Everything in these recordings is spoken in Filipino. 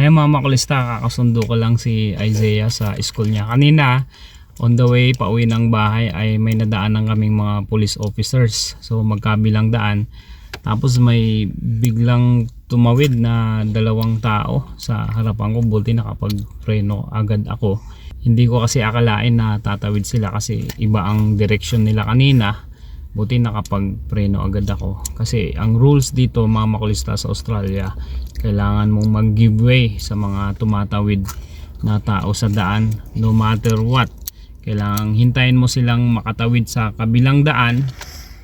Ayan mga makulista, kakasundo ko lang si Isaiah sa school niya. Kanina, on the way pauwi ng bahay ay may nadaanan kaming mga police officers. So magkabilang daan. Tapos may biglang tumawid na dalawang tao sa harapan ko. Buti nakapag-preno agad ako. Hindi ko kasi akalain na tatawid sila kasi iba ang direksyon nila kanina. Buti nakapag-preno agad ako. Kasi ang rules dito mga makulista sa Australia, kailangan mong mag-give way sa mga tumatawid na tao sa daan no matter what. Kailangan hintayin mo silang makatawid sa kabilang daan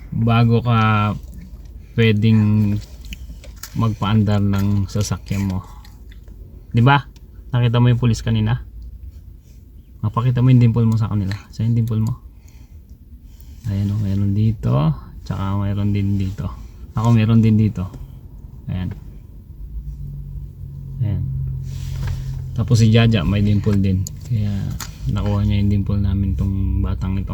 bago ka pwedeng magpaandar ng sasakyan mo. 'Di ba? Nakita mo yung pulis kanina? Mapakita mo yung dimple mo sa kanila. Sa yung dimple mo. Ayan o, mayroon dito. Tsaka mayroon din dito. Ako mayroon din dito. Ayan. Ayan. Tapos si Jaja may dimple din. Kaya nakuha niya yung dimple namin tong batang ito.